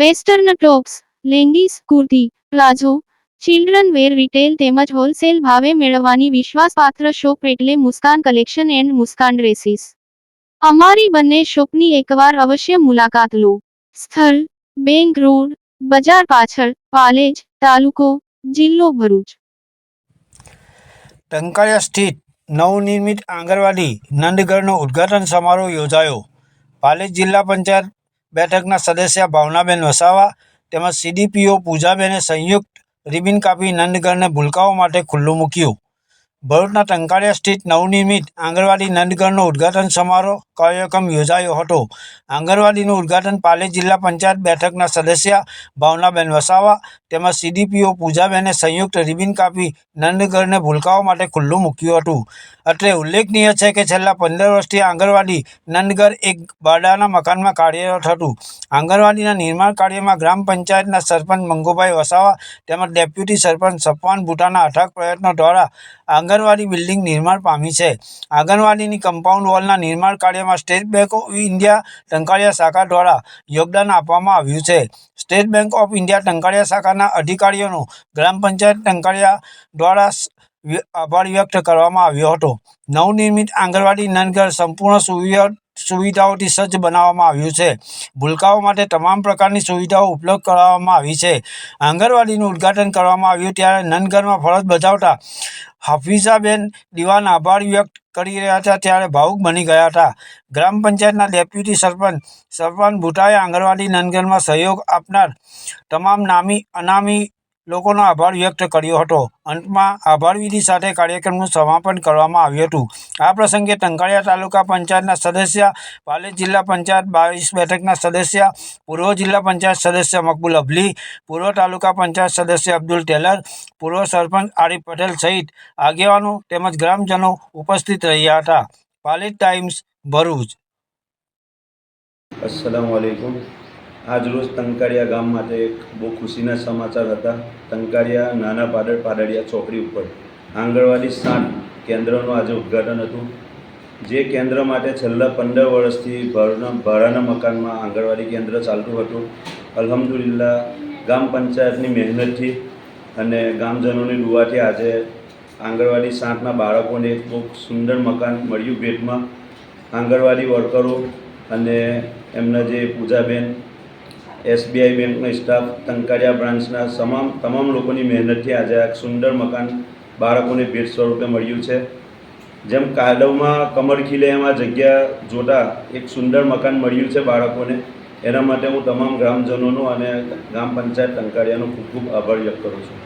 Western tops, leggings, kurti, palazzo, children wear retail તેમજ wholesale ભાવે મેળવવાની વિશ્વાસપાત્ર શોપ એટલે Muskan collection and Muskan dresses. અમારી બંને શોપની એકવાર અવશ્ય મુલાકાત લો। સ્થળ: બેંક રોડ, બજાર પાછળ, પાલેજ, તાલુકો, જિલ્લો ભરૂચ। ટંકારિયા સ્થિત નવનિર્મિત આંગણવાડી નંદઘરનો ઉદ્ઘાટન સમારોહ યોજાયો। પાલેજ જિલ્લા પંચાયત બેઠકના સદસ્ય ભાવનાબેન વસાવા તેમજ સીડીપીઓ પૂજાબેને સંયુક્ત રિબિન કાપી નંદઘરને ભૂલકાઓ માટે ખુલ્લું મૂક્યું। ભરૂચના ટંકારિયા સ્થિત નવનિર્મિત આંગણવાડી નંદઘરનો ઉદ્ઘાટન સમારોહ કાર્યક્રમ યોજાયો હતો। આંગણવાડીનું ઉદ્ઘાટન પાલેજ જિલ્લા પંચાયત બેઠકના સદસ્ય ભાવનાબેન વસાવા તેમજ સીડીપીઓ પૂજાબેને સંયુક્ત રિબિન કાપી નંદઘરને ભૂલકાઓ માટે ખુલ્લું મૂક્યું હતું। અત્રે ઉલ્લેખનીય છે કે છેલ્લા 15 વર્ષથી આંગણવાડી નંદઘર એક ભાડાના મકાનમાં કાર્યરત હતું। આંગણવાડીના નિર્માણ કાર્યમાં ગ્રામ પંચાયતના સરપંચ મંગુભાઈ વસાવા તેમજ ડેપ્યુટી સરપંચ સફવાન ભૂટાના અથાગ પ્રયત્નો દ્વારા આંગણવાડી બિલ્ડિંગ નિર્માણ પામી છે। આંગણવાડીની કમ્પાઉન્ડ વોલના નિર્માણ કાર્યમાં state bank of India Tankaria શાખા દ્વારા યોગદાન આપવામાં આવ્યું છે। State bank of India Tankaria શાખાના અધિકારીઓનો ગ્રામ પંચાયત ટંકારિયા દ્વારા આભાર વ્યક્ત કરવામાં આવ્યો હતો। નવનિર્મિત આંગણવાડી નંદઘર સંપૂર્ણ સુવિધાઓથી સજ્જ બનાવવામાં આવ્યું છે। ભૂલકાઓ માટે તમામ પ્રકારની સુવિધાઓ ઉપલબ્ધ કરાવવામાં આવી છે। આંગણવાડીનું ઉદ્ઘાટન કરવામાં આવ્યું ત્યારે નંદઘરમાં ફરજ બજાવતા હાફિઝાબેન દિવાન આભાર વ્યક્ત કરી રહ્યા હતા ત્યારે ભાવુક બની ગયા હતા। ગ્રામ પંચાયતના ડેપ્યુટી સરપંચ સફવાન ભૂટાએ આંગણવાડી નંદઘરમાં સહયોગ આપનાર તમામ નામી અનામી લોકોનો આભાર વ્યક્ત કર્યો હતો। અંતમાં આભાર વિધિ સાથે કાર્યક્રમનું સમાપન કરવામાં આવ્યું હતું। આ પ્રસંગે ટંકારિયા તાલુકા પંચાયતના સદસ્ય, પાલેજ જિલ્લા પંચાયત 22 બેઠકના સદસ્ય, પૂર્વ જિલ્લા પંચાયત સદસ્ય મકબૂલ અભલી, પૂર્વ તાલુકા પંચાયત સદસ્ય અબ્દુલ ટેલર, પૂર્વ સરપંચ આરીફ પટેલ સહિત આગેવાનો તેમજ ગ્રામજનો ઉપસ્થિત રહ્યા હતા। પાલેજ ટાઈમ્સ, ભરૂચ। अस्सलामुअलैकुम। आज रोज टंकारिया गाम माटे एक बહુ ખુશીના સમાચાર હતા। ટંકારિયા નાના પાડડિયા ચોકડી ઉપર આંગણવાડી 7 કેન્દ્રનું આજે ઉદ્ઘાટન હતું। જે કેન્દ્ર માટે છેલ્લા 15 વર્ષથી ભાડાના મકાનમાં આંગણવાડી કેન્દ્ર ચાલતું હતું। અલ્હમ્દુલિલ્લાહ ગામ પંચાયતની મહેનતથી અને ગામજનોની દુઆથી આજે આંગણવાડી 7ના બાળકોને એક બહુ સુંદર મકાન મળ્યું ભેટમાં। આંગણવાડી વર્કરો અને એમના જે પૂજાબેન, એસબીઆઈ બેંકનો સ્ટાફ, ટંકારિયા બ્રાન્ચના તમામ લોકોની મહેનતથી આજે આ સુંદર મકાન બાળકોને ભેટ સ્વરૂપે મળ્યું છે। જેમ કાદવમાં કમર ખીલે એમ આ જગ્યા જોતા એક સુંદર મકાન મળ્યું છે બાળકોને। એના માટે હું તમામ ગ્રામજનોનો અને ગ્રામ પંચાયત ટંકારિયાનો ખૂબ ખૂબ આભાર વ્યક્ત કરું છું।